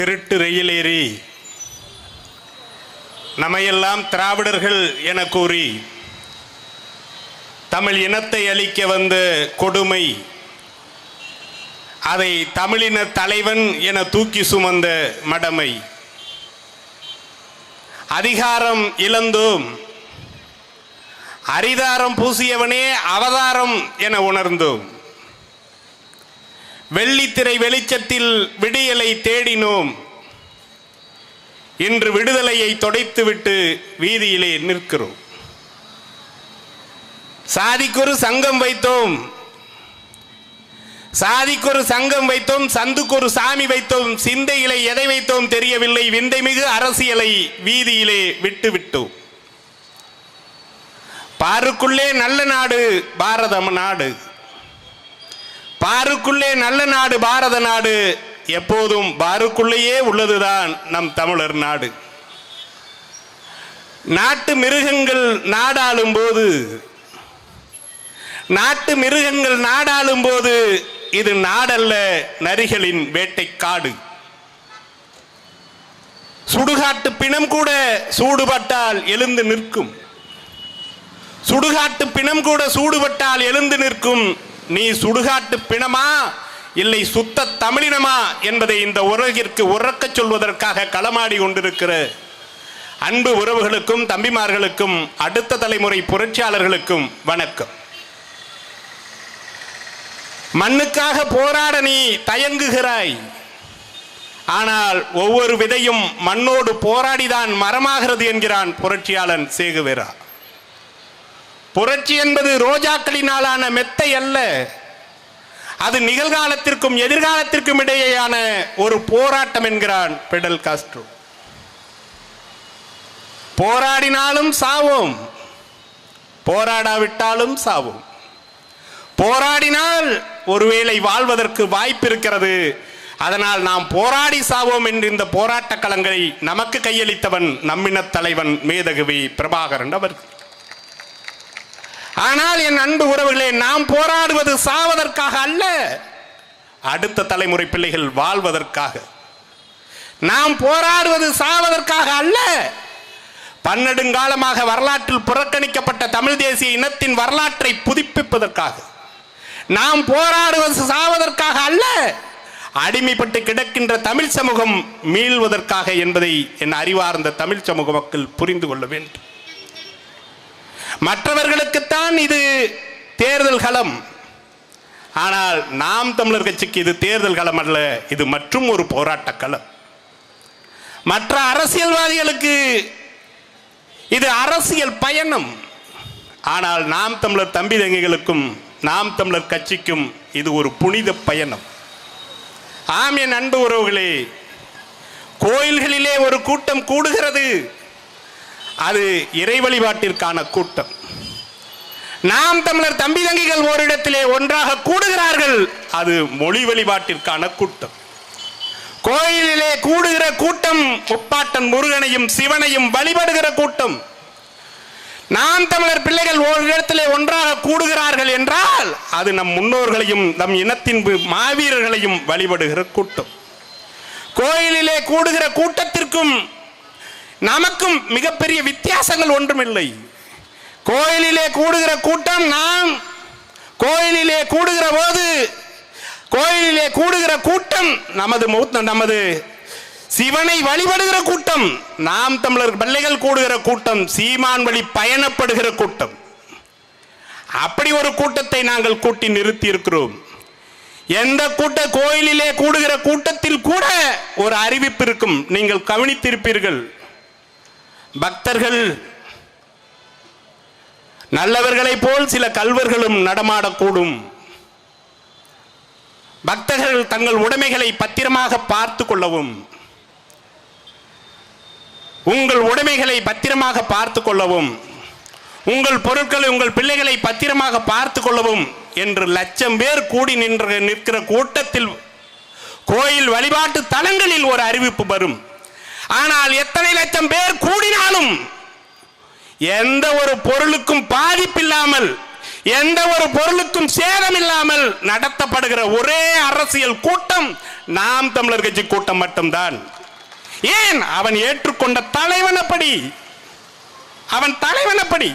திருட்டு ரயிலேறி நம்மையெல்லாம் திராவிடர்கள் என கூறி தமிழ் இனத்தை அழிக்க வந்த கொடுமை, அதை தமிழின தலைவன் என தூக்கி சுமந்த மடமை, அதிகாரம் இழந்தோம், அரிதாரம் பூசியவனே அவதாரம் என உணர்ந்தோம், வெள்ளித்திரை வெளிச்சத்தில் விடியலை தேடினோம், இன்று விடுதலையை தொடைத்துவிட்டு வீதியிலே நிற்கிறோம். சாதிக்கொரு சங்கம் வைத்தோம், சாதிக்கொரு சங்கம் வைத்தோம், சந்துக்கொரு சாமி வைத்தோம், சிந்தையிலே எதை வைத்தோம் தெரியவில்லை, விந்தைமிகு அரசியலை வீதியிலே விட்டுவிட்டோம். பாருக்குள்ளே நல்ல நாடு பாரத நாடு, பாருக்குள்ளே நல்ல நாடு பாரத நாடு, எப்போதும் பாருக்குள்ளேயே உள்ளதுதான் நம் தமிழர் நாடு. நாட்டு மிருகங்கள் நாடாளும் போது, நாட்டு மிருகங்கள் நாடாளும் போது இது நாடல்ல, நரிகளின் வேட்டைக்காடு. சுடுகாட்டு பிணம் கூட சூடுபட்டால் எழுந்து நிற்கும், சுடுகாட்டு பிணம் கூட சூடுபட்டால் எழுந்து நிற்கும். நீ சுடுகாட்டு பிணமா இல்லை சுத்த தமிழினமா என்பதை இந்த உலகிற்கு உறக்க சொல்வதற்காக களமாடி கொண்டிருக்கிற அன்பு உறவுகளுக்கும் தம்பிமார்களுக்கும் அடுத்த தலைமுறை புரட்சியாளர்களுக்கும் வணக்கம். மண்ணுக்காக போராட நீ தயங்குகிறாய், ஆனால் ஒவ்வொரு விதையும் மண்ணோடு போராடிதான் மரமாகிறது என்கிறான் புரட்சியாளன் சேகுவேரா. புரட்சி என்பது ரோஜாக்களினாலான மெத்தை அல்ல, அது நிகழ்காலத்திற்கும் எதிர்காலத்திற்கும் இடையேயான ஒரு போராட்டம் என்கிறான் பிடல் காஸ்ட்ரோ. போராடினாலும் சாவோம், போராடாவிட்டாலும் சாவோம். போராடினால் ஒருவேளை வாழ்வதற்கு வாய்ப்பு இருக்கிறது, அதனால் நாம் போராடி சாவோம் என்று இந்த போராட்ட களங்களை நமக்கு கையளித்தவன் நம்மின தலைவன் மேதகுவி பிரபாகரன் அவர்கள். ஆனால் என் அன்பு உறவுகளே, நாம் போராடுவது சாவதற்காக அல்ல, அடுத்த தலைமுறை பிள்ளைகள் வாழ்வதற்காக. நாம் போராடுவது சாவதற்காக அல்ல, பன்னெடுங்காலமாக வரலாற்றில் புறக்கணிக்கப்பட்ட தமிழ் தேசிய இனத்தின் வரலாற்றை புதுப்பிப்பதற்காக. நாம் போராடுவது சாவதற்காக அல்ல, அடிமைப்பட்டு கிடக்கின்ற தமிழ் சமூகம் மீள்வதற்காக என்பதை என் அறிவார்ந்த தமிழ் சமூக மக்கள் புரிந்து கொள்ள வேண்டும். மற்றவர்களுக்குத்தான் இது தேர்தல் களம், ஆனால் நாம் தமிழர் கட்சிக்கு இது தேர்தல் களம் அல்ல, இது மற்றும் ஒரு போராட்ட களம். மற்ற அரசியல்வாதிகளுக்கு இது அரசியல் பயணம், ஆனால் நாம் தமிழர் தம்பி தங்கைகளுக்கும் நாம் தமிழர் கட்சிக்கும் இது ஒரு புனித பயணம். ஆம் என் அன்பு உறவுகளே, கோயில்களிலே ஒரு கூட்டம் கூடுகிறது, அது இறை வழிபாட்டிற்கான கூட்டம். நாம் தமிழர் தம்பி தங்கிகள் ஓரிடத்திலே ஒன்றாக கூடுகிறார்கள், அது மொழி வழிபாட்டிற்கான கூட்டம். கோயிலிலே கூடுகிற கூட்டம் முப்பாட்டன் முருகனையும் சிவனையும் வழிபடுகிற கூட்டம். நாம் தமிழர் பிள்ளைகள் ஓரிடத்திலே ஒன்றாக கூடுகிறார்கள் என்றால் அது நம் முன்னோர்களையும் நம் இனத்தின் மாவீரர்களையும் வழிபடுகிற கூட்டம். கோயிலிலே கூடுகிற கூட்டத்திற்கும் நமக்கும் மிகப்பெரிய வித்தியாசங்கள் ஒன்றுமில்லை. கோயிலிலே கூடுகிற கூட்டம், நாம் கோயிலிலே கூடுகிற போது, கோயிலிலே கூடுகிற கூட்டம் நமது சிவனை வழிபடுகிற கூட்டம். நாம் தமிழர் பிள்ளைகள் கூடுகிற கூட்டம் சீமான் வழி பயணப்படுகிற கூட்டம். அப்படி ஒரு கூட்டத்தை நாங்கள் கூட்டி நிறுத்தி இருக்கிறோம். எந்த கோயிலிலே கூடுகிற கூட்டத்தில் கூட ஒரு அறிவிப்பு இருக்கும், நீங்கள் கவனித்திருப்பீர்கள். பக்தர்கள் நல்லவர்களைப் போல் சில கல்வர்களும் நடமாடக்கூடும். பக்தர்கள் தங்கள் உடைமைகளை பத்திரமாக பார்த்து கொள்ளவும், உங்கள் உடைமைகளை பத்திரமாக பார்த்து கொள்ளவும், உங்கள் பொருட்களை உங்கள் பிள்ளைகளை பத்திரமாக பார்த்து கொள்ளவும் என்று லட்சம் பேர் கூடி நிற்கிற கூட்டத்தில் கோயில் வழிபாட்டு தலங்களில் ஒரு அறிவிப்பு வரும். ஆனால் எத்தனை லட்சம் பேர் கூடினாலும் எந்த ஒரு பொருளுக்கும் பாதிப்பில்லாமல், எந்த ஒரு பொருளுக்கும் சேதம் இல்லாமல் நடத்தப்படுகிற ஒரே அரசியல் கூட்டம் நாம் தமிழர் கட்சி கூட்டம் மட்டும்தான். ஏன்? அவன் ஏற்றுக்கொண்ட தலைவன் அப்படி. அவன் தலைவன் அப்படி.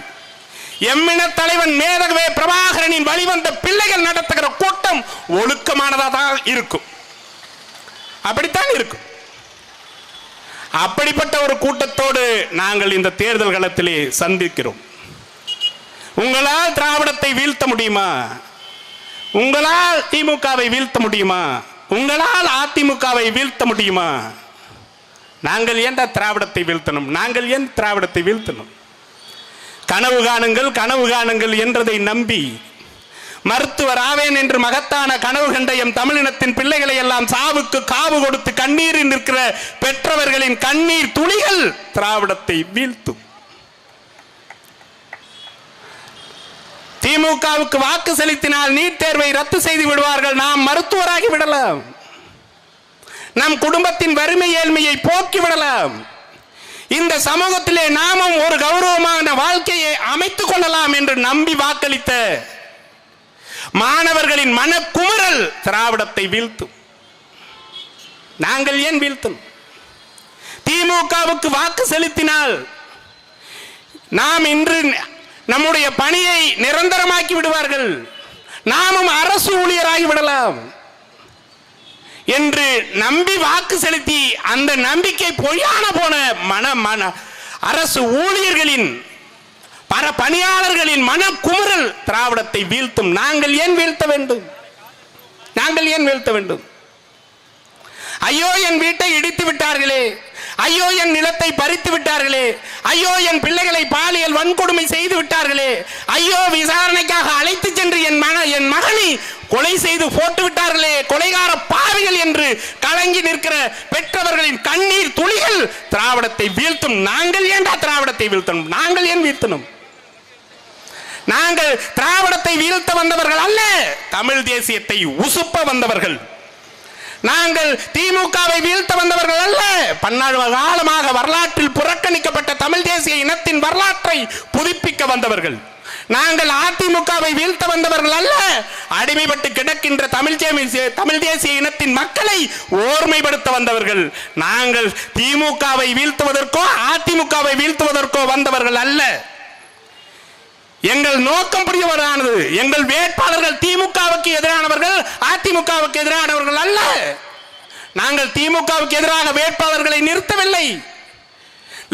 எம்மின தலைவன் மேதகவே பிரபாகரனின் வழிவந்த பிள்ளைகள் நடத்துகிற கூட்டம் ஒழுக்கமானதாக இருக்கும். அப்படித்தான் இருக்கும். அப்படிப்பட்ட ஒரு கூட்டத்தோடு நாங்கள் இந்த தேர்தல் களத்திலே சந்திக்கிறோம். உங்களால் திராவிடத்தை வீழ்த்த முடியுமா? உங்களால் திமுகவை வீழ்த்த முடியுமா? உங்களால் அதிமுகவை வீழ்த்த முடியுமா? நாங்கள் ஏன் திராவிடத்தை வீழ்த்தணும்? நாங்கள் ஏன் திராவிடத்தை வீழ்த்தணும்? கனவு காணுங்கள், கனவு காணுங்கள் என்றதை நம்பி மருத்துவர் ஆவேன் என்று மகத்தான கனவு கண்ட எம் தமிழினத்தின் பிள்ளைகளை எல்லாம் சாவுக்கு காவு கொடுத்து கண்ணீரில் நிற்கிற பெற்றவர்களின் கண்ணீர் துளிகள் திராவிடத்தை வீழ்த்தும். திமுகவுக்கு வாக்கு செலுத்தினால் நீட் தேர்வை ரத்து செய்து விடுவார்கள். நாம் மருத்துவராகி விடலாம். நம் குடும்பத்தின் வறுமை ஏழ்மையை போக்கி விடலாம். இந்த சமூகத்திலே நாமும் ஒரு கௌரவமான வாழ்க்கையை அமைத்துக் கொள்ளலாம் என்று நம்பி வாக்களித்த மாணவர்களின் மனக்குமுறல் திராவிடத்தை வீழ்த்தும். நாங்கள் ஏன் வீழ்த்தணும்? திமுகவுக்கு வாக்கு செலுத்தினால் நாம் இன்று நம்முடைய பணியை நிரந்தரமாக்கி விடுவார்கள், நாமும் அரசு ஊழியராகி விடலாம் என்று நம்பி வாக்கு செலுத்தி அந்த நம்பிக்கை பொய்யான போன அரசு ஊழியர்களின் பல பணியாளர்களின் மனக்குமுறல் திராவிடத்தை வீழ்த்தும். நாங்கள் ஏன் வீழ்த்த வேண்டும்? நாங்கள் ஏன் வீழ்த்த வேண்டும்? ஐயோ என் வீட்டை இடித்து விட்டார்களே, ஐயோ என் நிலத்தை பறித்து விட்டார்களே, ஐயோ என் பிள்ளைகளை பாலியல் வன்கொடுமை செய்து விட்டார்களே, ஐயோ விசாரணைக்காக அழைத்து சென்று என் மகனை கொலை செய்து போட்டு விட்டார்களே, கொலைகார பாவிகள் என்று கலங்கி நிற்கிற பெற்றவர்களின் கண்ணீர் துளிகள் திராவிடத்தை வீழ்த்தும். நாங்கள் ஏன்டா திராவிடத்தை வீழ்த்தணும்? நாங்கள் ஏன் வீழ்த்தணும்? நாங்கள் திராவிடத்தை வீழ்த்த வந்தவர்கள் அல்ல, தமிழ் தேசியத்தை உசுப்ப வந்தவர்கள். நாங்கள் திமுகவை வீழ்த்த வந்தவர்கள் அல்ல, பன்னாடு காலமாக வரலாற்றில் புறக்கணிக்கப்பட்ட தமிழ் தேசிய இனத்தின் வரலாற்றை புதுப்பிக்க வந்தவர்கள். நாங்கள் அதிமுகவை வீழ்த்த வந்தவர்கள் அல்ல, அடிமைப்பட்டு கிடக்கின்ற தமிழ் தேசிய இனத்தின் மக்களை ஓர்மைப்படுத்த வந்தவர்கள். நாங்கள் திமுகவை வீழ்த்துவதற்கோ அதிமுகவை வீழ்த்துவதற்கோ வந்தவர்கள் அல்ல. எங்கள் நோக்கம் புரியவரானது. எங்கள் வேட்பாளர்கள் திமுகவுக்கு எதிரானவர்கள், அதிமுகவுக்கு எதிரானவர்கள் அல்ல. நாங்கள் திமுகவுக்கு எதிராக வேட்பாளர்களை நிறுத்தவில்லை.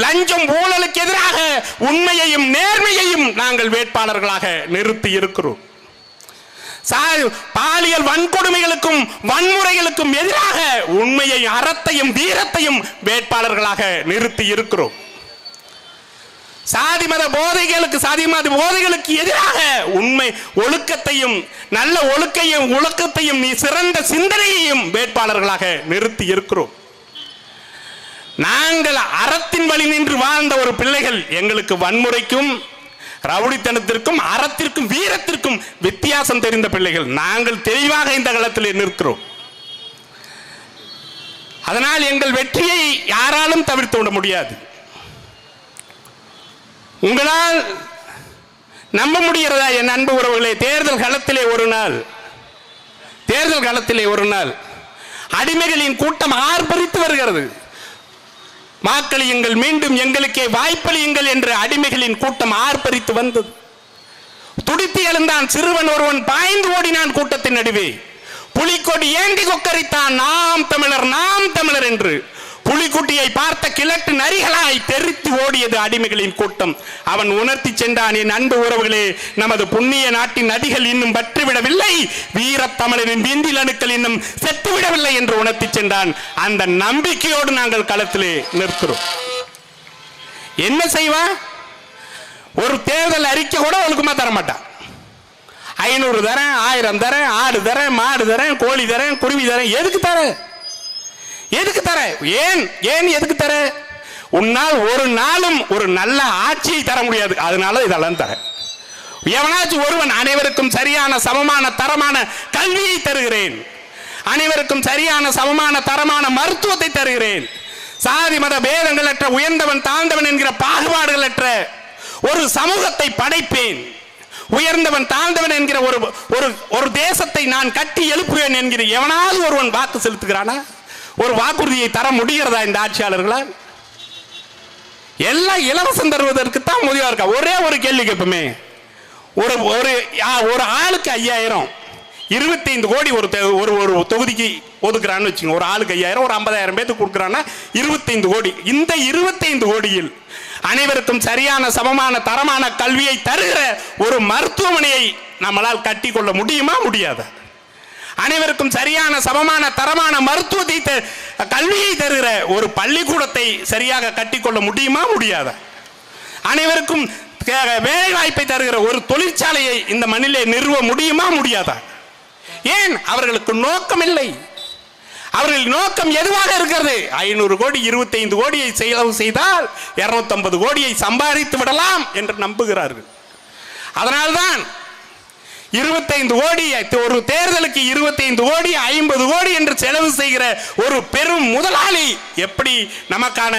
லஞ்சம் ஊழலுக்கு எதிராக உண்மையையும் நேர்மையையும் நாங்கள் வேட்பாளர்களாக நிறுத்தி இருக்கிறோம். பாலியல் வன்கொடுமைகளுக்கும் வன்முறைகளுக்கும் எதிராக உண்மையை, அறத்தையும் வீரத்தையும் வேட்பாளர்களாக நிறுத்தி இருக்கிறோம். சாதி மத போதைகளுக்கு எதிராக உண்மை ஒழுக்கத்தையும், நல்ல ஒழுக்கத்தையும் சிறந்த சிந்தனையையும் வேட்பாளர்களாக நிறுத்தி இருக்கிறோம். நாங்கள் அறத்தின் வழி நின்று வாழ்ந்த ஒரு பிள்ளைகள். எங்களுக்கு வன்முறைக்கும் ரவுடித்தனத்திற்கும் அறத்திற்கும் வீரத்திற்கும் வித்தியாசம் தெரிந்த பிள்ளைகள். நாங்கள் தெளிவாக இந்த களத்தில் நிற்கிறோம். அதனால் எங்கள் வெற்றியை யாராலும் தவிர்த்து விட முடியாது. உங்களால் நம்ப முடிகிறதா என் அன்பு உறவுகளே? தேர்தல் களத்திலே ஒரு நாள் அடிமைகளின் கூட்டம் ஆர்ப்பரித்து வருகிறது. வாக்களியுங்கள், மீண்டும் எங்களுக்கே வாய்ப்பளியுங்கள் என்று அடிமைகளின் கூட்டம் ஆர்ப்பரித்து வந்தது. துடித்து எழுந்தான் சிறுவன் ஒருவன், பாய்ந்து ஓடினான் கூட்டத்தின் நடுவே. புலிக்கொடி ஏந்தி கொக்கரித்தான், நாம் தமிழர் நாம் தமிழர் என்று. புலிக்குட்டியை பார்த்த கிழட்டு நரிகளாய் தெரித்து ஓடியது அடிமைகளின் கூட்டம். அவன் உணர்த்தி சென்றான், என் அன்பு உறவுகளே, நமது புண்ணிய நாட்டின் நதிகள் இன்னும் வற்றிவிடவில்லை, வீரத்தமிழரின் விந்தில் அணுக்கள் இன்னும் செத்துவிடவில்லை என்று உணர்த்தி சென்றான். அந்த நம்பிக்கையோடு நாங்கள் களத்திலே நிற்கிறோம். என்ன செய்வா? ஒரு தேர்தல் அறிக்கை கூட ஒழுக்கமா தரமாட்டான். 500 தரேன், 1000 தரேன், ஆடு தரேன், மாடு தரேன், கோழி தரேன், குருவி தரேன். எதுக்கு தர? ஏன் எதுக்கு தர? உன்னால் ஒரு நாளும் ஒரு நல்ல ஆட்சியை தர முடியாது, அதனால இதெல்லாம் தர. எவனாச்சும் ஒருவன் அனைவருக்கும் சரியான சமமான தரமான கல்வியை தருகிறேன், அனைவருக்கும் சரியான சமமான தரமான மருத்துவத்தை தருகிறேன், சாதி மத பேதங்களற்ற உயர்ந்தவன் தாழ்ந்தவன் என்கிற பாகுபாடுகளற்ற ஒரு சமூகத்தை படைப்பேன், உயர்ந்தவன் தாழ்ந்தவன் என்கிற ஒரு தேசத்தை நான் கட்டி எழுப்புவேன் என்கிற எவனாவது ஒருவன் வாக்கு செலுத்துகிறானா? ஒரு வாக்குறுதியை தர முடிகிறதா இந்த ஆட்சியாளர்களால்? எல்லாம் இலவசம் தருவதற்கு தான் முடிவா இருக்கா. ஒரே ஒரு கேள்வி கேட்போமே, ஒரு ஆளுக்கு 5000, 25 கோடி ஒரு தொகுதிக்கு ஒதுக்குறான்னு வச்சுங்க. ஒரு ஆளுக்கு 5000, ஒரு 50,000 பேருக்கு கொடுக்குறான்னா 25 கோடி. இந்த 25 கோடியில் அனைவருக்கும் சரியான சமமான தரமான கல்வியை தருகிற ஒரு மருத்துவமனையை நம்மளால் கட்டி கொள்ள முடியுமா? முடியாது. அனைவருக்கும் சரியான சமமான தரமான மருத்துவத்தை கல்வியை தருகிற ஒரு பள்ளிக்கூடத்தை சரியாக கட்டிக்கொள்ள முடியுமா? முடியாது. அனைவருக்கும் வேலை வாய்ப்பை தருகிற ஒரு தொழிற்சாலையை இந்த மண்ணிலே நிறுவ முடியுமா? முடியாதா? ஏன்? அவர்களுக்கு நோக்கம் இல்லை. அவர்கள் நோக்கம் எதுவாக இருக்கிறது? 500 கோடி 25 கோடியை செலவு செய்தால் 250 கோடியை சம்பாதித்து விடலாம் என்று நம்புகிறார்கள். அதனால்தான் 25 கோடி, ஒரு தேர்தலுக்கு 25 கோடி 50 கோடி என்று செலவு செய்கிற ஒரு பெரும் முதலாளி எப்படி நமக்கான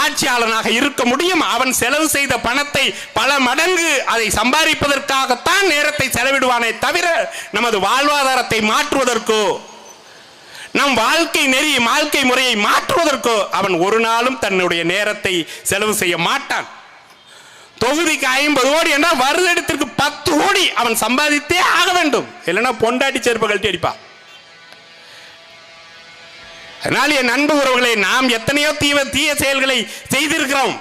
ஆட்சியாளனாக இருக்க முடியும்? அவன் செலவு செய்த பணத்தை பல மடங்கு அதை சம்பாதிப்பதற்காகத்தான் நேரத்தை செலவிடுவானே தவிர நமது வாழ்வாதாரத்தை மாற்றுவதற்கோ நம் வாழ்க்கை முறையை மாற்றுவதற்கோ அவன் ஒரு நாளும் தன்னுடைய நேரத்தை செலவு செய்ய மாட்டான். தொகுதிக்கு 50 கோடி என்றால் வருடத்திற்கு 10 கோடி அவன் சம்பாதித்தே ஆக வேண்டும். இல்லைன்னா பொண்டாட்டி செருப்பை கழட்டி அடிப்பான். அதனால் என் அன்பு உறவுகளை, நாம் எத்தனையோ தீய செயல்களை செய்திருக்கிறோம்.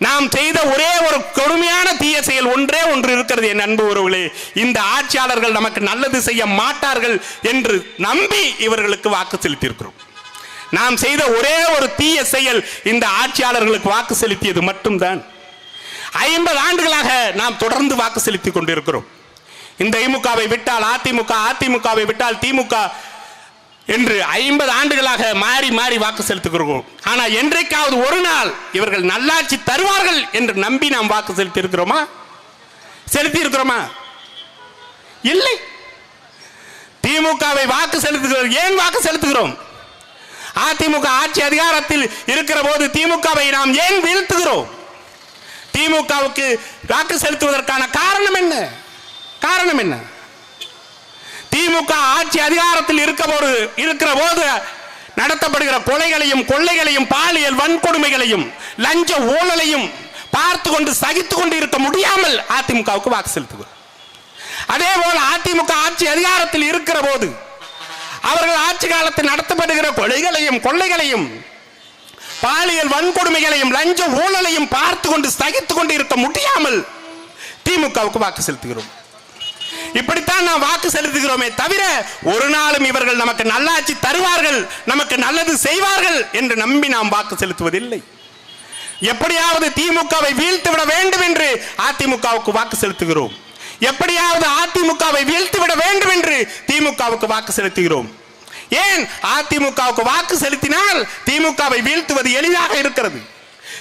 நாம் செய்த ஒரே ஒரு கொடுமையான தீய செயல் ஒன்றே ஒன்று இருக்கிறது என் அன்பு உறவுகளே. இந்த ஆட்சியாளர்கள் நமக்கு நல்லது செய்ய மாட்டார்கள் என்று நம்பி இவர்களுக்கு வாக்கு செலுத்தியிருக்கிறோம். நாம் செய்த ஒரே ஒரு தீய செயல் இந்த ஆட்சியாளர்களுக்கு வாக்கு செலுத்தியது மட்டும்தான். 50 ஆண்டுகளாக நாம் தொடர்ந்து வாக்கு செலுத்திக் கொண்டிருக்கிறோம். இந்த திமுகவை விட்டால் அதிமுக, அதிமுகவை விட்டால் திமுக என்று 50 ஆண்டுகளாக மாறி மாறி வாக்கு செலுத்துகிறோம். ஆனால் என்றைக்காவது ஒரு நாள் இவர்கள் நல்லாட்சி தருவார்கள் என்று நம்பி நாம் வாக்கு செலுத்தி இருக்கிறோமா? இல்லை. திமுகவை வாக்கு செலுத்துகிறோம். ஏன் வாக்கு செலுத்துகிறோம்? அதிமுக ஆட்சி அதிகாரத்தில் இருக்கிற போது திமுகவை நாம் ஏன் வீழ்த்துகிறோம்? திமுகவுக்கு வாக்கு செலுத்துவதற்கான காரணம் என்ன? திமுக ஆட்சி அதிகாரத்தில் இருக்கிற போது நடத்தப்படுகிற கொலைகளையும் கொள்ளைகளையும் பாலியல் வன்கொடுமைகளையும் லஞ்ச ஊழலையும் பார்த்து கொண்டு சகித்துக் கொண்டு இருக்க முடியாமல் அதிமுகவுக்கு வாக்கு செலுத்துகிறோம். அதே போல அதிமுக ஆட்சி அதிகாரத்தில் இருக்கிற போது அவர்கள் ஆட்சி காலத்தில் நடத்தப்படுகிற கொலைகளையும் கொள்ளைகளையும் பாலியல் வன்கொடுமைகளையும் லஞ்ச ஊழலையும் பார்த்து கொண்டு சகித்துக் கொண்டு இருக்க முடியாமல் திமுகவுக்கு வாக்கு செலுத்துகிறோம். இப்படித்தான் நாம் வாக்கு செலுத்துகிறோமே தவிர ஒரு நாளும் இவர்கள் நமக்கு நல்லாட்சி தருவார்கள், நமக்கு நல்லது செய்வார்கள் என்று நம்பி நாம் வாக்கு செலுத்துவதில்லை. எப்படியாவது திமுகவை வீழ்த்திவிட வேண்டும் என்று அதிமுகவுக்கு வாக்கு செலுத்துகிறோம். எப்படியாவது அதிமுகவை வீழ்த்திவிட வேண்டும் என்று திமுகவுக்கு வாக்கு செலுத்துகிறோம். ஏன்? அதிமுகவுக்கு வாக்கு செலுத்தினால் திமுகவை வீழ்த்துவது எளிதாக இருக்கிறது.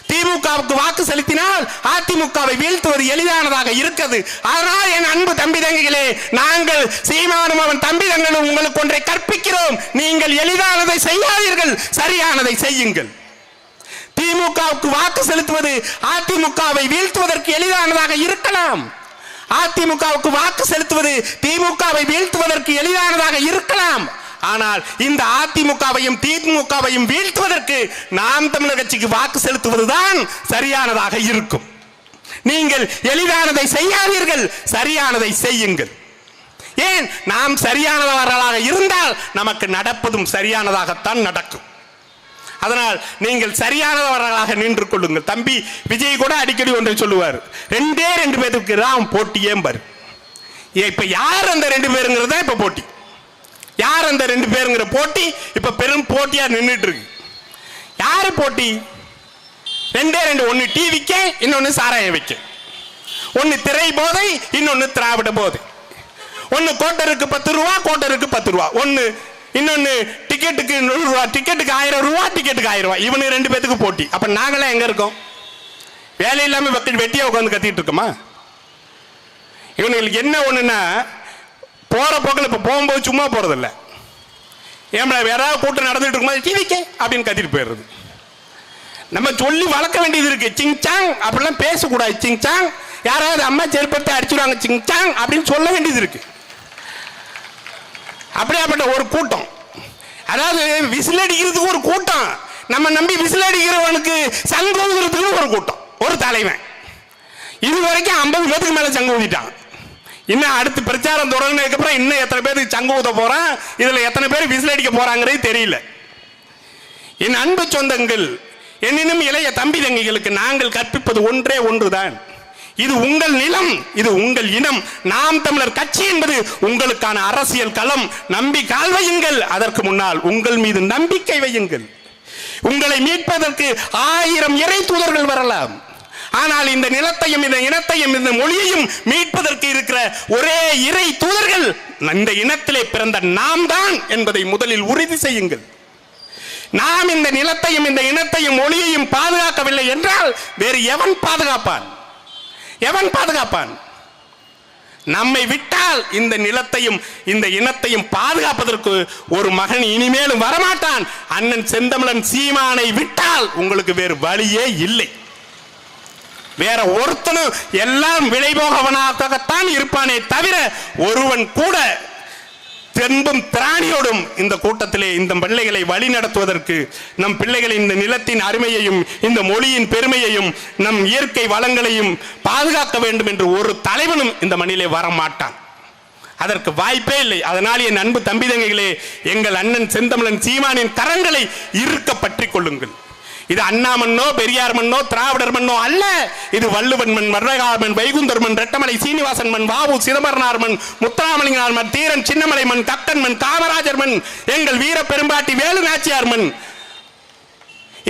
திமுகவுக்கு வாக்கு செலுத்தினால் அதிமுகவை வீழ்த்துவது எளிதானதாக இருக்கிறது. அதனால் என் அன்பு தம்பி தங்கிகளே, நாங்கள் சீமானும் அவன் தம்பி தங்களும் உங்களுக்கு ஒன்றை கற்பிக்கிறோம். நீங்கள் எளிதானதை செய்யாதீர்கள், சரியானதை செய்யுங்கள். திமுகவுக்கு வாக்கு செலுத்துவது அதிமுகவை வீழ்த்துவதற்கு எளிதானதாக இருக்கலாம். அதிமுகவுக்கு வாக்கு செலுத்துவது திமுகவை வீழ்த்துவதற்கு எளிதானதாக இருக்கலாம். ஆனால் இந்த அதிமுகவையும் திமுகவையும் வீழ்த்துவதற்கு நாம் தமிழர் கட்சிக்கு வாக்கு செலுத்துவதுதான் சரியானதாக இருக்கும். நீங்கள் எளிதானதை செய்யாதீர்கள், சரியானதை செய்யுங்கள். ஏன்? நாம் சரியானவர்களாக இருந்தால் நமக்கு நடப்பதும் சரியானதாகத்தான் நடக்கும். அதனால் நீங்கள் சரியானவர்களாக நின்று கொள்ளுங்கள். தம்பி விஜய் கூட அடிக்கடி ஒன்றை சொல்லுவார், 2 பேருக்கு தான் போட்டியே பாரு. இப்ப யார் அந்த 2 பேருங்கிறதா இப்ப போட்டி. யார் அந்த 2 பேருங்கிற போட்டி இப்ப பெரும் போட்டியா நின்றுட்டு இருக்கு. யாரு போட்டி? 2 ஒன்னு டிவிக்க, இன்னொன்னு சாராய வைக்க. ஒன்னு திரை போதை, இன்னொன்னு திராவிட போதை. ஒன்னு கோட்டருக்கு 10 ரூபா, கோட்டருக்கு 10 ரூபா. இன்னொன்னு டிக்கெட்டுக்கு 100 ரூபா, டிக்கெட்டுக்கு 1000 ரூபா, டிக்கெட்டுக்கு 1000 ரூபா. இவனு 2 பேத்துக்கு போட்டி. அப்ப நாங்களாம் எங்க இருக்கோம்? வேலை இல்லாம வெட்டியா உட்காந்து கத்திட்டு இருக்கோமா? இவனுங்களுக்கு என்ன ஒண்ணுன்னா, போற போக்கில் இப்ப போகும்போது சும்மா போறதில்ல, ஏன் வேறாவது கூட்டம் நடந்துட்டு இருக்கும்போது டிவிக்கே அப்படின்னு கத்திட்டு போயிடுறது. நம்ம சொல்லி வளர்க்க வேண்டியது இருக்கு. சிங்சாங் அப்படிலாம் பேசக்கூடாது. சிங்சாங் யாராவது அம்மா செருப்பத்தை அடிச்சுடுவாங்க சிங்சாங் அப்படின்னு சொல்ல வேண்டியது இருக்கு. அப்படியாப்பட்ட ஒரு கூட்டம், அதாவது விசில் அடிக்கிறதுக்கு ஒரு கூட்டம், நம்ம நம்பி விசில் அடிக்கிறவனுக்கு சங்கு ஊதுறதுக்கு ஒரு கூட்டம், ஒரு தலைவன். இது வரைக்கும் 50 பேருக்கு மேல சங்கு ஊதிட்டான். இன்னும் அடுத்து பிரச்சாரம் தொடங்கினதுக்கு அப்புறம் இன்னும் எத்தனை பேருக்கு சங்கு ஊத போறான், இதுல எத்தனை பேர் விசில் அடிக்க போறாங்கிறது தெரியல. என் அன்பு சொந்தங்கள், என்னினும் இளைய தம்பி தங்கைகளுக்கு நாங்கள் கற்பிப்பது ஒன்றே ஒன்றுதான். இது உங்கள் நிலம், இது உங்கள் இனம். நாம் தமிழர் கட்சி என்பது உங்களுக்கான அரசியல் களம். நம்பி கால் வையுங்கள், அதற்கு முன்னால் உங்கள் மீது நம்பிக்கை வையுங்கள். உங்களை மீட்பதற்கு 1000 இறை தூதர்கள் வரலாம், ஆனால் இந்த நிலத்தையும் இந்த இனத்தையும் இந்த மொழியையும் மீட்பதற்கு இருக்கிற ஒரே இறை தூதர்கள் இந்த இனத்திலே பிறந்த நாம் தான் என்பதை முதலில் உறுதி செய்யுங்கள். நாம் இந்த நிலத்தையும் இந்த இனத்தையும் மொழியையும் பாதுகாக்கவில்லை என்றால் வேறு எவன் பாதுகாப்பான்? எவன் பாதுகாப்பான்? நம்மை விட்டால் இந்த நிலத்தையும் இந்த இனத்தையும் பாதுகாப்பதற்கு ஒரு மகன் இனிமேலும் வரமாட்டான். அண்ணன் செந்தமிழன் சீமானை விட்டால் உங்களுக்கு வேறு வழியே இல்லை. வேற ஒருத்தனும் எல்லாம் விளைபோகவனாகத்தான் இருப்பானே தவிர ஒருவன் கூட தென்பும் திராணியோடும் இந்த கூட்டத்திலே இந்த பிள்ளைகளை வழி நடத்துவதற்கு, நம் பிள்ளைகளின் இந்த நிலத்தின் அருமையையும் இந்த மொழியின் பெருமையையும் நம் இயற்கை வளங்களையும் பாதுகாக்க வேண்டும் என்று ஒரு தலைவனும் இந்த மண்ணிலே வரமாட்டான். அதற்கு வாய்ப்பே இல்லை. அதனால் என் அன்பு தம்பி தங்கைகளே, எங்கள் அண்ணன் செந்தமிழன் சீமானின் கரங்களை இருக்க பற்றி கொள்ளுங்கள். இது அண்ணா மண்ணோ பெரியார் மண்ணோ திராவிடர் மண்ணோ அல்ல. இது வள்ளுவன் மண், மர்ரகார் மண், வைகுந்தர் மண், ரெட்டமலை சீனிவாசன் மண், வாவு சிதம்பரனார் மண், முத்துராமலிங்கனார் மண், தீரன் சின்னமலை மண், கக்கன் மண், காமராஜர் மண், எங்கள் வீர பெரும்பாட்டி வேலு நாச்சியார் மண்.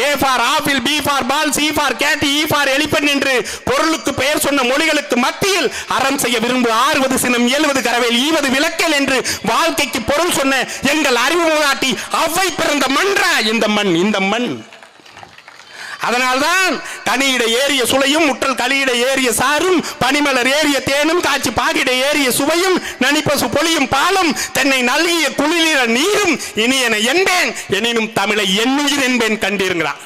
A for apple, B for ball, C for cat, E for elephant என்று பொருளுக்கு பெயர் சொன்ன மொழிகளுக்கு மத்தியில் அறம் செய்ய விரும்பு 60 சினம் 70 கரவேல் 20 விளக்கல் என்று வாழ்க்கைக்கு பொருள் சொன்ன எங்கள் அறிவு மூதாட்டி அவ்வை பிறந்த மன்றா இந்த மண், இந்த மண். அதனால்தான் கனியிட ஏறிய சுளையும் முற்றல் களியிட ஏறிய சாரும் பனிமலர் ஏறிய தேனும் காட்சி பாகிட ஏறிய சுவையும் நனிப்பசு பொழியும் பாலும் தென்னை நல்கிய குளிர நீரும் இனியன என்பேன் எனினும் தமிழை என்னுயிர் என்பேன் கண்டிருங்கிறான்.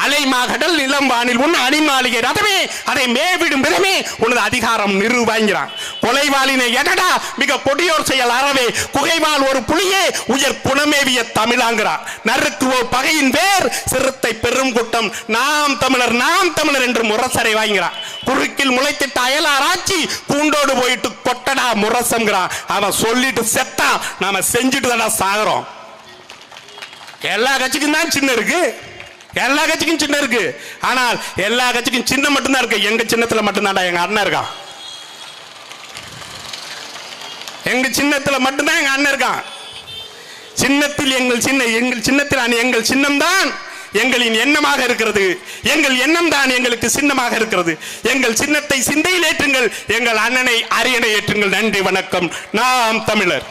அலைமாகடல் நிலம் வானில் உன் அணிமாளிகை ரதமே அதை மேவிடும் விதமே உனது அதிகாரம் நிறுவாங்கிறான். கொலைவாளினை எடடா மிக கொடியோர் செயல் அறவே குகைவால் ஒரு புலியே உயர் குணமேவிய தமிழாங்கிறான். நறுக்குவோ பகையின் வேர் சிறுத்தை பெரும் கூட்டம் நாம் தமிழர் என்று முரசரை வாங்கிறான். குறுக்கில் முளைத்திட்ட அயலார் ஆட்சி கூண்டோடு போயிட்டு கொட்டடா முரசங்கிறான். அவன் சொல்லிட்டு செத்தா நாம செஞ்சுட்டு தானே சாகிறோம். எல்லா கட்சிக்கும் தான் சின்ன இருக்கு, எல்லா கட்சிக்கும் சின்ன இருக்கு. ஆனால் எல்லா கட்சிக்கும் சின்னம் மட்டும்தான் இருக்கு. எங்க சின்னத்துல மட்டும்தான்டா எங்க அண்ணன் இருக்கான். எங்க சின்னத்துல மட்டும்தான் எங்க அண்ணன் இருக்கான். சின்னத்தில் எங்கள் சின்னத்தில் எங்கள் சின்னம் தான் எங்களின் எண்ணமாக இருக்கிறது. எங்கள் எண்ணம் தான் எங்களுக்கு சின்னமாக இருக்கிறது. எங்கள் சின்னத்தை சிந்தையில் ஏற்றுங்கள், எங்கள் அண்ணனை அரியணை ஏற்றுங்கள். நன்றி, வணக்கம். நாம் தமிழர்.